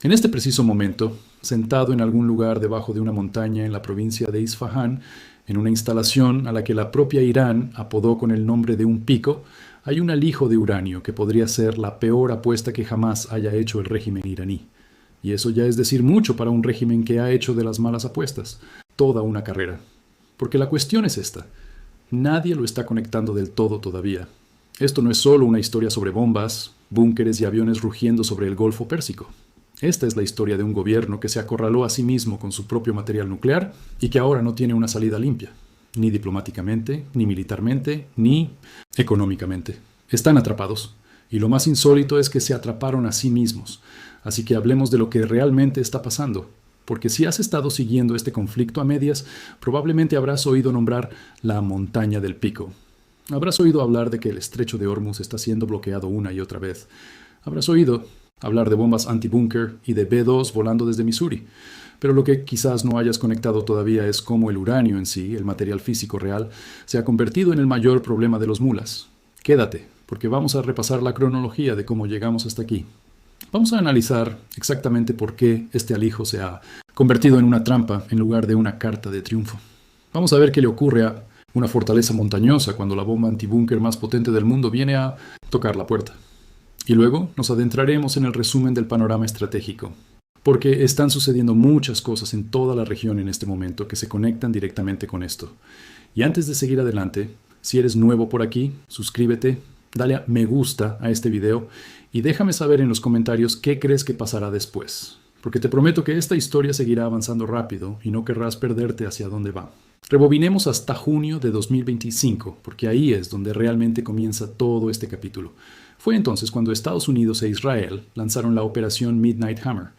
En este preciso momento, sentado en algún lugar debajo de una montaña en la provincia de Isfahán, en una instalación a la que la propia Irán apodó con el nombre de un pico, hay un alijo de uranio que podría ser la peor apuesta que jamás haya hecho el régimen iraní. Y eso ya es decir mucho para un régimen que ha hecho de las malas apuestas toda una carrera. Porque la cuestión es esta. Nadie lo está conectando del todo todavía. Esto no es solo una historia sobre bombas, búnkeres y aviones rugiendo sobre el Golfo Pérsico. Esta es la historia de un gobierno que se acorraló a sí mismo con su propio material nuclear y que ahora no tiene una salida limpia, ni diplomáticamente, ni militarmente, ni económicamente. Están atrapados. Y lo más insólito es que se atraparon a sí mismos. Así que hablemos de lo que realmente está pasando. Porque si has estado siguiendo este conflicto a medias, probablemente habrás oído nombrar la montaña del pico. Habrás oído hablar de que el estrecho de Hormuz está siendo bloqueado una y otra vez. Habrás oído hablar de bombas antibúnker y de B-2 volando desde Missouri. Pero lo que quizás no hayas conectado todavía es cómo el uranio en sí, el material físico real, se ha convertido en el mayor problema de los mulas. Quédate, porque vamos a repasar la cronología de cómo llegamos hasta aquí. Vamos a analizar exactamente por qué este alijo se ha convertido en una trampa en lugar de una carta de triunfo. Vamos a ver qué le ocurre a una fortaleza montañosa cuando la bomba antibúnker más potente del mundo viene a tocar la puerta. Y luego nos adentraremos en el resumen del panorama estratégico, porque están sucediendo muchas cosas en toda la región en este momento que se conectan directamente con esto. Y antes de seguir adelante, si eres nuevo por aquí, suscríbete, dale a me gusta a este video y déjame saber en los comentarios qué crees que pasará después, porque te prometo que esta historia seguirá avanzando rápido y no querrás perderte hacia dónde va. Rebobinemos hasta junio de 2025, porque ahí es donde realmente comienza todo este capítulo. Fue entonces cuando Estados Unidos e Israel lanzaron la operación Midnight Hammer.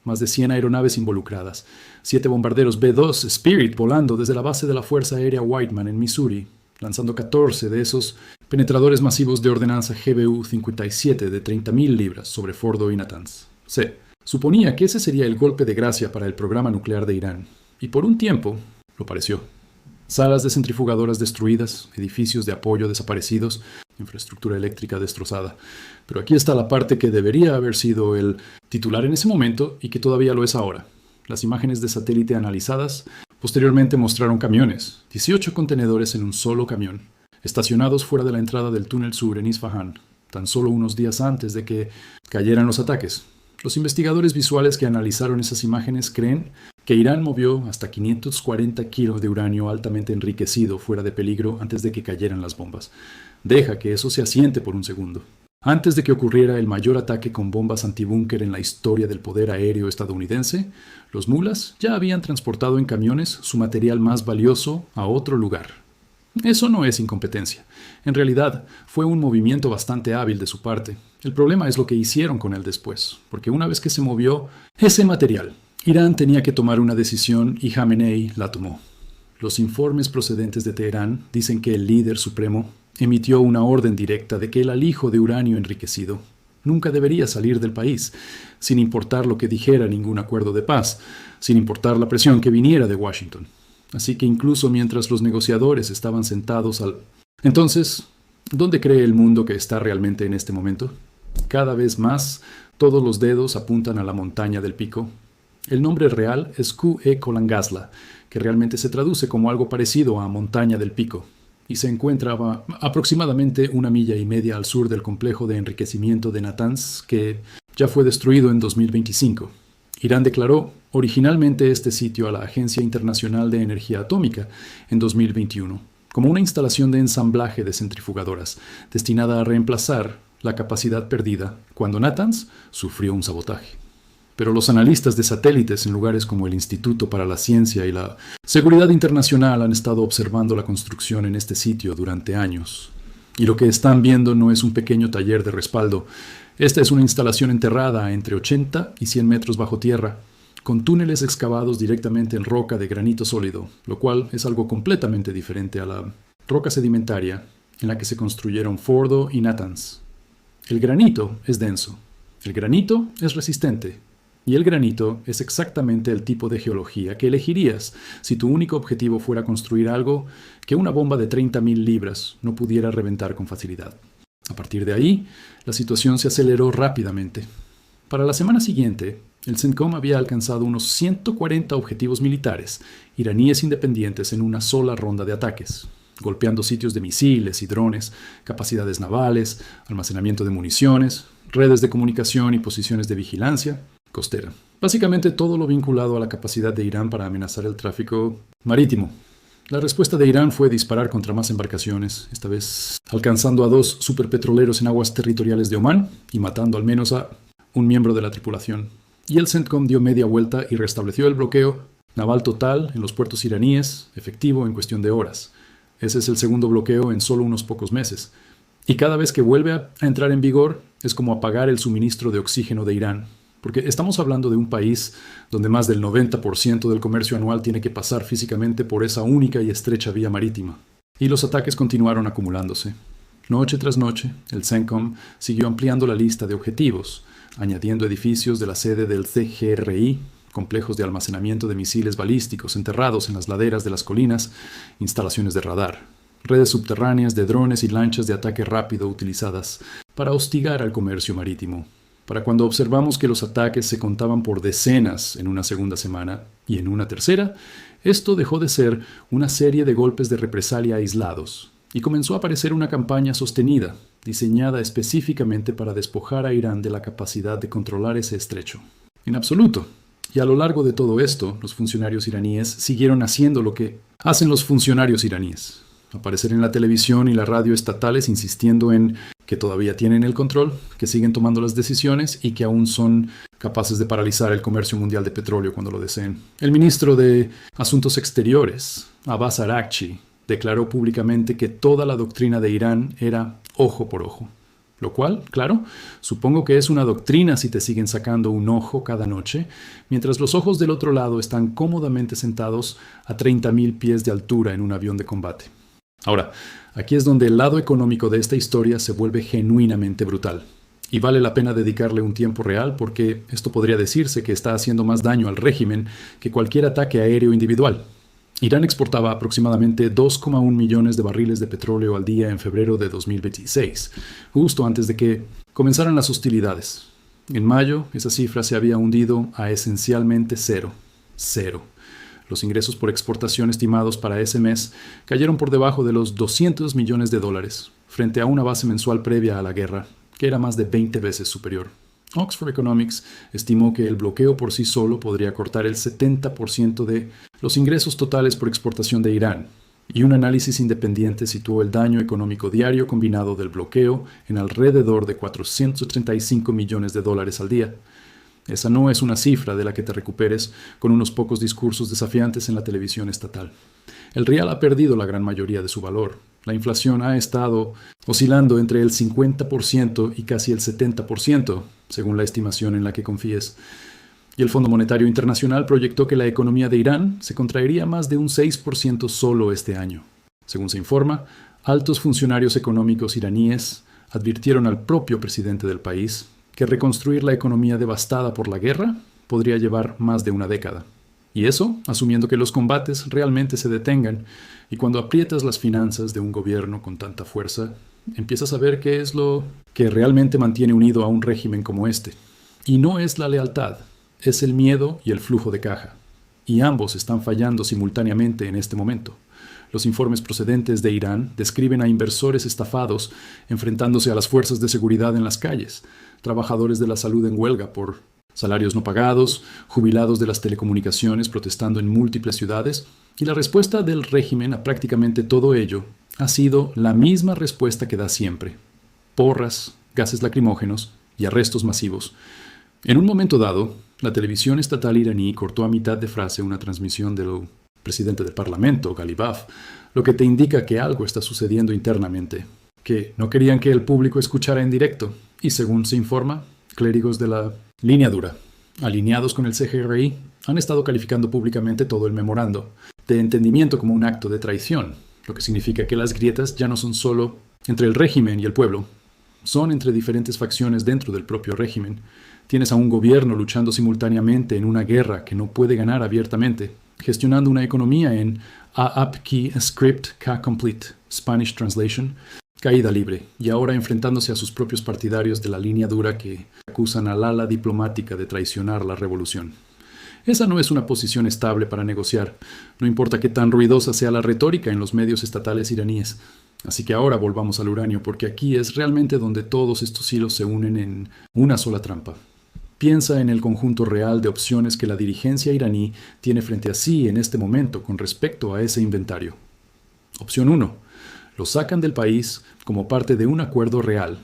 Más de 100 aeronaves involucradas, 7 bombarderos B-2 Spirit volando desde la base de la Fuerza Aérea Whiteman en Missouri, lanzando 14 de esos penetradores masivos de ordenanza GBU-57 de 30.000 libras sobre Fordo y Natanz. Se suponía que ese sería el golpe de gracia para el programa nuclear de Irán, y por un tiempo lo pareció. Salas de centrifugadoras destruidas, edificios de apoyo desaparecidos, infraestructura eléctrica destrozada. Pero aquí está la parte que debería haber sido el titular en ese momento y que todavía lo es ahora. Las imágenes de satélite analizadas posteriormente mostraron camiones, 18 contenedores en un solo camión, estacionados fuera de la entrada del túnel sur en Isfahán, tan solo unos días antes de que cayeran los ataques. Los investigadores visuales que analizaron esas imágenes creen que Irán movió hasta 540 kilos de uranio altamente enriquecido fuera de peligro antes de que cayeran las bombas. Deja que eso se asiente por un segundo. Antes de que ocurriera el mayor ataque con bombas antibúnker en la historia del poder aéreo estadounidense, los mulas ya habían transportado en camiones su material más valioso a otro lugar. Eso no es incompetencia. En realidad, fue un movimiento bastante hábil de su parte. El problema es lo que hicieron con él después, porque una vez que se movió ese material, Irán tenía que tomar una decisión y Jamenei la tomó. Los informes procedentes de Teherán dicen que el líder supremo emitió una orden directa de que el alijo de uranio enriquecido nunca debería salir del país, sin importar lo que dijera ningún acuerdo de paz, sin importar la presión que viniera de Washington. Así que incluso mientras los negociadores estaban sentados al... Entonces, ¿dónde cree el mundo que está realmente en este momento? Cada vez más, todos los dedos apuntan a la montaña del pico. El nombre real es Q.E. Kolangasla, que realmente se traduce como algo parecido a montaña del pico, y se encuentra aproximadamente 1,5 millas al sur del complejo de enriquecimiento de Natanz, que ya fue destruido en 2025. Irán declaró originalmente este sitio a la Agencia Internacional de Energía Atómica en 2021, como una instalación de ensamblaje de centrifugadoras, destinada a reemplazar la capacidad perdida cuando Natanz sufrió un sabotaje. Pero los analistas de satélites en lugares como el Instituto para la Ciencia y la Seguridad Internacional han estado observando la construcción en este sitio durante años. Y lo que están viendo no es un pequeño taller de respaldo. Esta es una instalación enterrada a entre 80 y 100 metros bajo tierra, con túneles excavados directamente en roca de granito sólido, lo cual es algo completamente diferente a la roca sedimentaria en la que se construyeron Fordo y Natanz. El granito es denso, el granito es resistente, y el granito es exactamente el tipo de geología que elegirías si tu único objetivo fuera construir algo que una bomba de 30.000 libras no pudiera reventar con facilidad. A partir de ahí, la situación se aceleró rápidamente. Para la semana siguiente, El CENTCOM había alcanzado unos 140 objetivos militares iraníes independientes en una sola ronda de ataques, golpeando sitios de misiles y drones, capacidades navales, almacenamiento de municiones, redes de comunicación y posiciones de vigilancia costera. Básicamente todo lo vinculado a la capacidad de Irán para amenazar el tráfico marítimo. La respuesta de Irán fue disparar contra más embarcaciones, esta vez alcanzando a 2 superpetroleros en aguas territoriales de Omán y matando al menos a un miembro de la tripulación. Y el CENTCOM dio media vuelta y restableció el bloqueo naval total en los puertos iraníes, efectivo en cuestión de horas. Ese es el segundo bloqueo en solo unos pocos meses. Y cada vez que vuelve a entrar en vigor es como apagar el suministro de oxígeno de Irán. Porque estamos hablando de un país donde más del 90% del comercio anual tiene que pasar físicamente por esa única y estrecha vía marítima. Y los ataques continuaron acumulándose. Noche tras noche, el CENTCOM siguió ampliando la lista de objetivos, añadiendo edificios de la sede del CGRI, complejos de almacenamiento de misiles balísticos enterrados en las laderas de las colinas, instalaciones de radar, redes subterráneas de drones y lanchas de ataque rápido utilizadas para hostigar al comercio marítimo. Para cuando observamos que los ataques se contaban por decenas en una segunda semana y en una tercera, esto dejó de ser una serie de golpes de represalia aislados y comenzó a parecer una campaña sostenida, diseñada específicamente para despojar a Irán de la capacidad de controlar ese estrecho. En absoluto. Y a lo largo de todo esto, los funcionarios iraníes siguieron haciendo lo que hacen los funcionarios iraníes. Aparecer en la televisión y la radio estatales insistiendo en que todavía tienen el control, que siguen tomando las decisiones y que aún son capaces de paralizar el comercio mundial de petróleo cuando lo deseen. El ministro de Asuntos Exteriores, Abbas Araghchi, declaró públicamente que toda la doctrina de Irán era ojo por ojo. Lo cual, claro, supongo que es una doctrina si te siguen sacando un ojo cada noche, mientras los ojos del otro lado están cómodamente sentados a 30.000 pies de altura en un avión de combate. Ahora, aquí es donde el lado económico de esta historia se vuelve genuinamente brutal. Y vale la pena dedicarle un tiempo real porque esto podría decirse que está haciendo más daño al régimen que cualquier ataque aéreo individual. Irán exportaba aproximadamente 2,1 millones de barriles de petróleo al día en febrero de 2026, justo antes de que comenzaran las hostilidades. En mayo, esa cifra se había hundido a esencialmente cero. Los ingresos por exportación estimados para ese mes cayeron por debajo de los $200 millones, frente a una base mensual previa a la guerra, que era más de 20 veces superior. Oxford Economics estimó que el bloqueo por sí solo podría cortar el 70% de los ingresos totales por exportación de Irán, y un análisis independiente situó el daño económico diario combinado del bloqueo en alrededor de $435 millones al día. Esa no es una cifra de la que te recuperes con unos pocos discursos desafiantes en la televisión estatal. El rial ha perdido la gran mayoría de su valor. La inflación ha estado oscilando entre el 50% y casi el 70%, según la estimación en la que confíes. Y el Fondo Monetario Internacional proyectó que la economía de Irán se contraería más de un 6% solo este año. Según se informa, altos funcionarios económicos iraníes advirtieron al propio presidente del país que reconstruir la economía devastada por la guerra podría llevar más de una década. Y eso, asumiendo que los combates realmente se detengan, y cuando aprietas las finanzas de un gobierno con tanta fuerza, empiezas a ver qué es lo que realmente mantiene unido a un régimen como este. Y no es la lealtad, es el miedo y el flujo de caja. Y ambos están fallando simultáneamente en este momento. Los informes procedentes de Irán describen a inversores estafados enfrentándose a las fuerzas de seguridad en las calles, trabajadores de la salud en huelga por salarios no pagados, jubilados de las telecomunicaciones protestando en múltiples ciudades, y la respuesta del régimen a prácticamente todo ello ha sido la misma respuesta que da siempre: porras, gases lacrimógenos y arrestos masivos. En un momento dado, la televisión estatal iraní cortó a mitad de frase una transmisión del presidente del Parlamento, Ghalibaf, lo que te indica que algo está sucediendo internamente, que no querían que el público escuchara en directo, y según se informa, clérigos de la línea dura, alineados con el CGRI, han estado calificando públicamente todo el memorando de entendimiento como un acto de traición, lo que significa que las grietas ya no son solo entre el régimen y el pueblo, son entre diferentes facciones dentro del propio régimen. Tienes a un gobierno luchando simultáneamente en una guerra que no puede ganar abiertamente, gestionando una economía en aap ki script ka complete, Spanish translation, Caída libre, y ahora enfrentándose a sus propios partidarios de la línea dura que acusan al ala diplomática de traicionar la revolución. Esa no es una posición estable para negociar, no importa qué tan ruidosa sea la retórica en los medios estatales iraníes. Así que ahora volvamos al uranio, porque aquí es realmente donde todos estos hilos se unen en una sola trampa. Piensa en el conjunto real de opciones que la dirigencia iraní tiene frente a sí en este momento con respecto a ese inventario. Opción 1. Lo sacan del país como parte de un acuerdo real,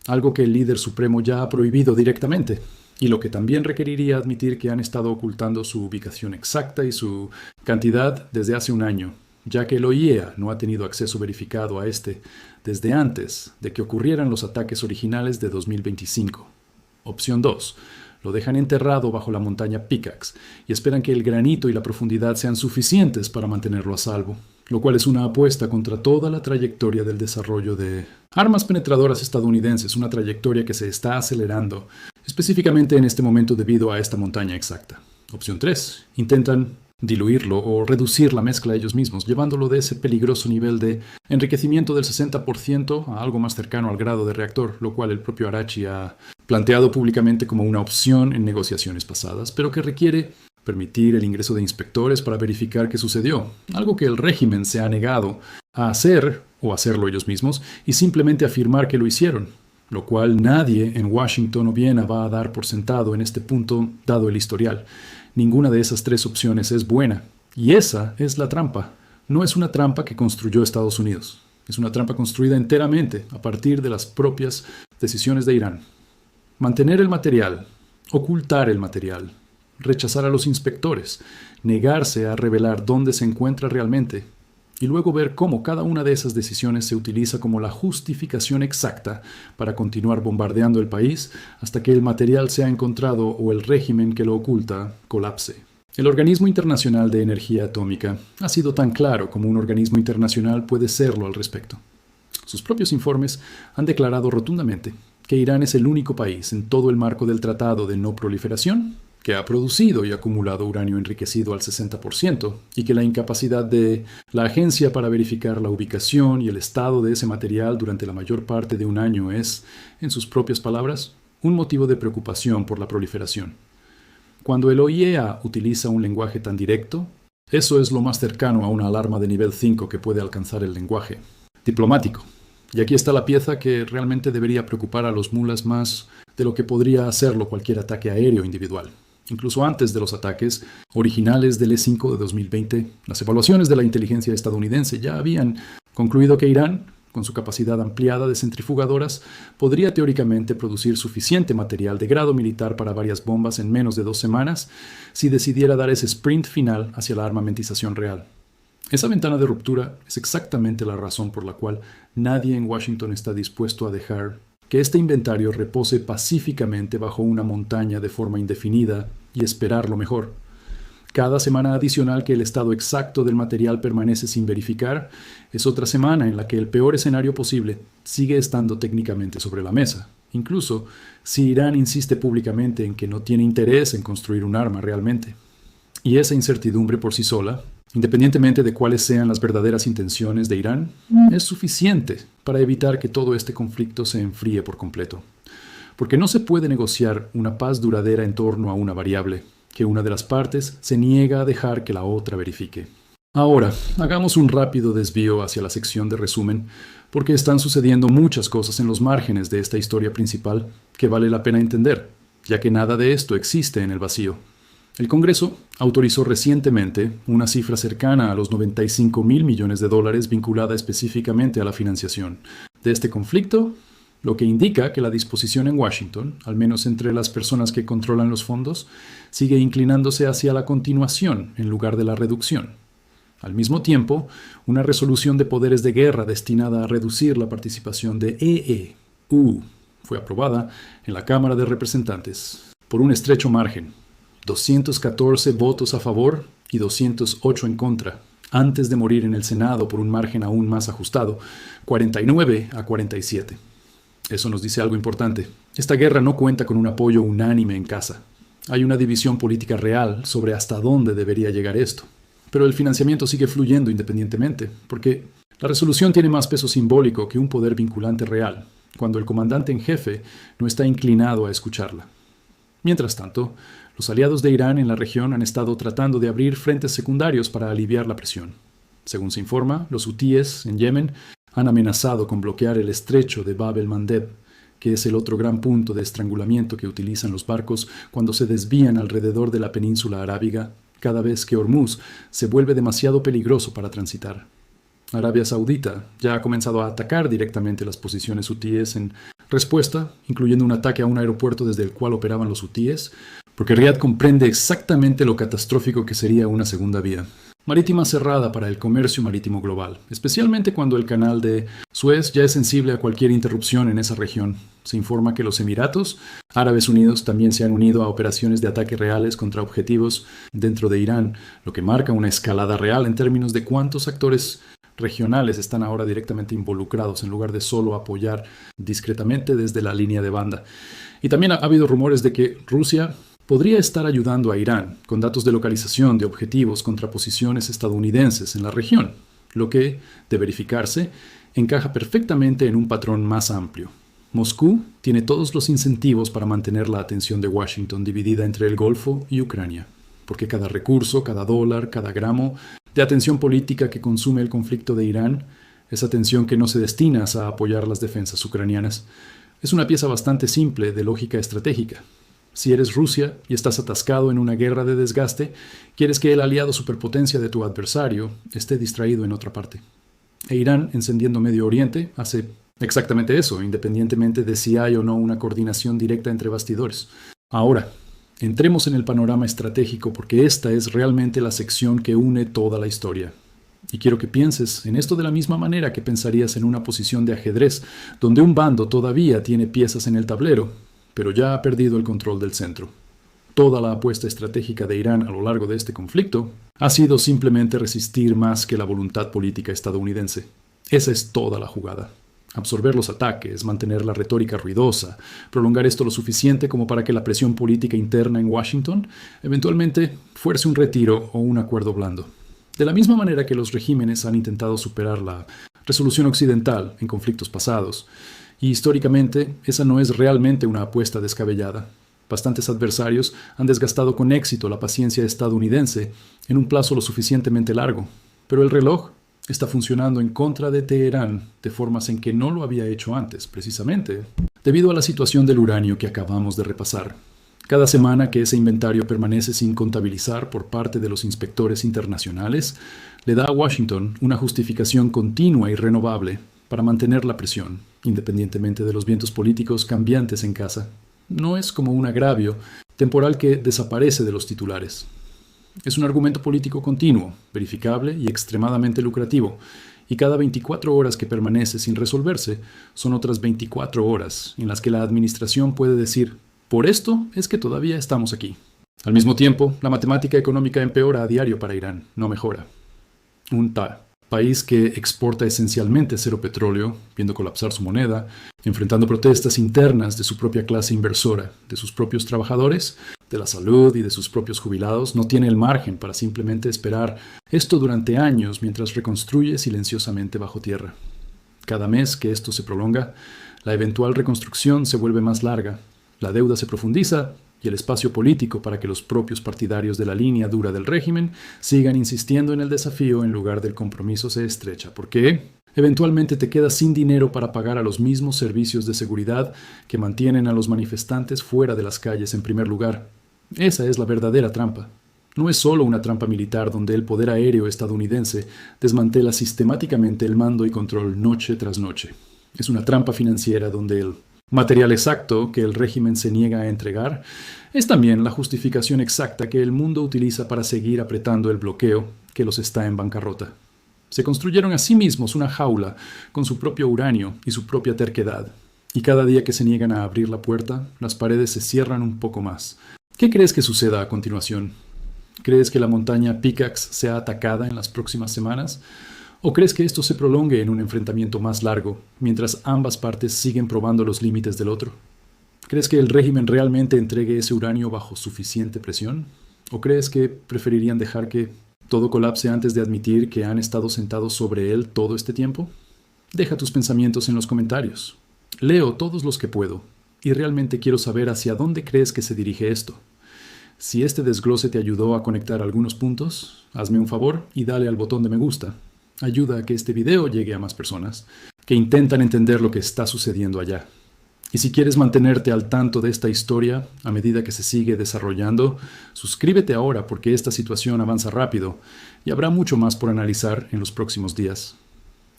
algo que el líder supremo ya ha prohibido directamente, y lo que también requeriría admitir que han estado ocultando su ubicación exacta y su cantidad desde hace un año, ya que el OIEA no ha tenido acceso verificado a este desde antes de que ocurrieran los ataques originales de 2025. Opción 2. Lo dejan enterrado bajo la montaña Pickaxe y esperan que el granito y la profundidad sean suficientes para mantenerlo a salvo, lo cual es una apuesta contra toda la trayectoria del desarrollo de armas penetradoras estadounidenses, una trayectoria que se está acelerando, específicamente en este momento debido a esta montaña exacta. Opción 3. Intentan diluirlo o reducir la mezcla ellos mismos, llevándolo de ese peligroso nivel de enriquecimiento del 60% a algo más cercano al grado de reactor, lo cual el propio Arachi ha planteado públicamente como una opción en negociaciones pasadas, pero que requiere permitir el ingreso de inspectores para verificar qué sucedió, algo que el régimen se ha negado a hacer o hacerlo ellos mismos y simplemente afirmar que lo hicieron, lo cual nadie en Washington o Viena va a dar por sentado en este punto dado el historial. Ninguna de esas tres opciones es buena, y esa es la trampa. No es una trampa que construyó Estados Unidos, es una trampa construida enteramente a partir de las propias decisiones de Irán. Mantener el material, ocultar el material, rechazar a los inspectores, negarse a revelar dónde se encuentra realmente, y luego ver cómo cada una de esas decisiones se utiliza como la justificación exacta para continuar bombardeando el país hasta que el material sea encontrado o el régimen que lo oculta colapse. El Organismo Internacional de Energía Atómica ha sido tan claro como un organismo internacional puede serlo al respecto. Sus propios informes han declarado rotundamente que Irán es el único país en todo el marco del Tratado de No Proliferación que ha producido y acumulado uranio enriquecido al 60%, y que la incapacidad de la agencia para verificar la ubicación y el estado de ese material durante la mayor parte de un año es, en sus propias palabras, un motivo de preocupación por la proliferación. Cuando el OIEA utiliza un lenguaje tan directo, eso es lo más cercano a una alarma de nivel 5 que puede alcanzar el lenguaje diplomático. Y aquí está la pieza que realmente debería preocupar a los mulas más de lo que podría hacerlo cualquier ataque aéreo individual. Incluso antes de los ataques originales del E-5 de 2020, las evaluaciones de la inteligencia estadounidense ya habían concluido que Irán, con su capacidad ampliada de centrifugadoras, podría teóricamente producir suficiente material de grado militar para varias bombas en menos de 2 semanas si decidiera dar ese sprint final hacia la armamentización real. Esa ventana de ruptura es exactamente la razón por la cual nadie en Washington está dispuesto a dejar que este inventario repose pacíficamente bajo una montaña de forma indefinida y esperar lo mejor. Cada semana adicional que el estado exacto del material permanece sin verificar es otra semana en la que el peor escenario posible sigue estando técnicamente sobre la mesa, incluso si Irán insiste públicamente en que no tiene interés en construir un arma realmente. Y esa incertidumbre por sí sola, independientemente de cuáles sean las verdaderas intenciones de Irán, es suficiente para evitar que todo este conflicto se enfríe por completo. Porque no se puede negociar una paz duradera en torno a una variable que una de las partes se niega a dejar que la otra verifique. Ahora, hagamos un rápido desvío hacia la sección de resumen, porque están sucediendo muchas cosas en los márgenes de esta historia principal que vale la pena entender, ya que nada de esto existe en el vacío. El Congreso autorizó recientemente una cifra cercana a los $95 mil millones vinculada específicamente a la financiación de este conflicto, lo que indica que la disposición en Washington, al menos entre las personas que controlan los fondos, sigue inclinándose hacia la continuación en lugar de la reducción. Al mismo tiempo, una resolución de poderes de guerra destinada a reducir la participación de EEU fue aprobada en la Cámara de Representantes por un estrecho margen. 214 votos a favor y 208 en contra, antes de morir en el Senado por un margen aún más ajustado, 49-47. Eso nos dice algo importante. Esta guerra no cuenta con un apoyo unánime en casa. Hay una división política real sobre hasta dónde debería llegar esto. Pero el financiamiento sigue fluyendo independientemente, porque La resolución tiene más peso simbólico que un poder vinculante real, cuando el comandante en jefe no está inclinado a escucharla. Mientras tanto, los aliados de Irán en la región han estado tratando de abrir frentes secundarios para aliviar la presión. Según se informa, los hutíes en Yemen han amenazado con bloquear el estrecho de Bab el-Mandeb, que es el otro gran punto de estrangulamiento que utilizan los barcos cuando se desvían alrededor de la península arábiga cada vez que Hormuz se vuelve demasiado peligroso para transitar. Arabia Saudita ya ha comenzado a atacar directamente las posiciones hutíes en respuesta, incluyendo un ataque a un aeropuerto desde el cual operaban los hutíes, porque Riad comprende exactamente lo catastrófico que sería una segunda vía marítima cerrada para el comercio marítimo global, especialmente cuando el canal de Suez ya es sensible a cualquier interrupción en esa región. Se informa que los Emiratos Árabes Unidos también se han unido a operaciones de ataque reales contra objetivos dentro de Irán, lo que marca una escalada real en términos de cuántos actores regionales están ahora directamente involucrados en lugar de solo apoyar discretamente desde la línea de banda. Y también ha habido rumores de que Rusia podría estar ayudando a Irán con datos de localización de objetivos contra posiciones estadounidenses en la región, lo que, de verificarse, encaja perfectamente en un patrón más amplio. Moscú tiene todos los incentivos para mantener la atención de Washington dividida entre el Golfo y Ucrania, porque cada recurso, cada dólar, cada gramo de atención política que consume el conflicto de Irán es atención que no se destina a apoyar las defensas ucranianas. Es una pieza bastante simple de lógica estratégica. Si eres Rusia y estás atascado en una guerra de desgaste, quieres que el aliado superpotencia de tu adversario esté distraído en otra parte. E Irán, encendiendo Medio Oriente, hace exactamente eso, independientemente de si hay o no una coordinación directa entre bastidores. Ahora, entremos en el panorama estratégico porque esta es realmente la sección que une toda la historia. Y quiero que pienses en esto de la misma manera que pensarías en una posición de ajedrez, donde un bando todavía tiene piezas en el tablero, pero ya ha perdido el control del centro. Toda la apuesta estratégica de Irán a lo largo de este conflicto ha sido simplemente resistir más que la voluntad política estadounidense. Esa es toda la jugada. Absorber los ataques, mantener la retórica ruidosa, prolongar esto lo suficiente como para que la presión política interna en Washington eventualmente fuerce un retiro o un acuerdo blando. De la misma manera que los regímenes han intentado superar la resolución occidental en conflictos pasados, y históricamente esa no es realmente una apuesta descabellada. Bastantes adversarios han desgastado con éxito la paciencia estadounidense en un plazo lo suficientemente largo, pero el reloj está funcionando en contra de Teherán de formas en que no lo había hecho antes, precisamente debido a la situación del uranio que acabamos de repasar. Cada semana que ese inventario permanece sin contabilizar por parte de los inspectores internacionales, le da a Washington una justificación continua y renovable para mantener la presión, independientemente de los vientos políticos cambiantes en casa. No es como un agravio temporal que desaparece de los titulares. Es un argumento político continuo, verificable y extremadamente lucrativo, y cada 24 horas que permanece sin resolverse son otras 24 horas en las que la administración puede decir, por esto es que todavía estamos aquí. Al mismo tiempo, la matemática económica empeora a diario para Irán, no mejora. Un país que exporta esencialmente cero petróleo, viendo colapsar su moneda, enfrentando protestas internas de su propia clase inversora, de sus propios trabajadores, de la salud y de sus propios jubilados, no tiene el margen para simplemente esperar esto durante años mientras reconstruye silenciosamente bajo tierra. Cada mes que esto se prolonga, la eventual reconstrucción se vuelve más larga, la deuda se profundiza y el espacio político para que los propios partidarios de la línea dura del régimen sigan insistiendo en el desafío en lugar del compromiso se estrecha. ¿Por qué? Eventualmente te quedas sin dinero para pagar a los mismos servicios de seguridad que mantienen a los manifestantes fuera de las calles en primer lugar. Esa es la verdadera trampa. No es solo una trampa militar donde el poder aéreo estadounidense desmantela sistemáticamente el mando y control noche tras noche. Es una trampa financiera donde el material exacto que el régimen se niega a entregar es también la justificación exacta que el mundo utiliza para seguir apretando el bloqueo que los está en bancarrota. Se construyeron a sí mismos una jaula con su propio uranio y su propia terquedad, y cada día que se niegan a abrir la puerta, las paredes se cierran un poco más. ¿Qué crees que suceda a continuación? ¿Crees que la montaña Pickaxe sea atacada en las próximas semanas? ¿O crees que esto se prolongue en un enfrentamiento más largo, mientras ambas partes siguen probando los límites del otro? ¿Crees que el régimen realmente entregue ese uranio bajo suficiente presión? ¿O crees que preferirían dejar que ¿Todo colapse antes de admitir que han estado sentados sobre él todo este tiempo? Deja tus pensamientos en los comentarios. Leo todos los que puedo, y realmente quiero saber hacia dónde crees que se dirige esto. Si este desglose te ayudó a conectar algunos puntos, hazme un favor y dale al botón de me gusta. Ayuda a que este video llegue a más personas que intentan entender lo que está sucediendo allá. Y si quieres mantenerte al tanto de esta historia a medida que se sigue desarrollando, suscríbete ahora porque esta situación avanza rápido y habrá mucho más por analizar en los próximos días.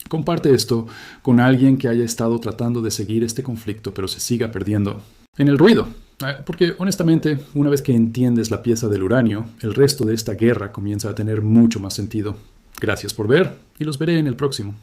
Comparte esto con alguien que haya estado tratando de seguir este conflicto pero se siga perdiendo en el ruido. Porque honestamente, una vez que entiendes la pieza del uranio, el resto de esta guerra comienza a tener mucho más sentido. Gracias por ver y los veré en el próximo.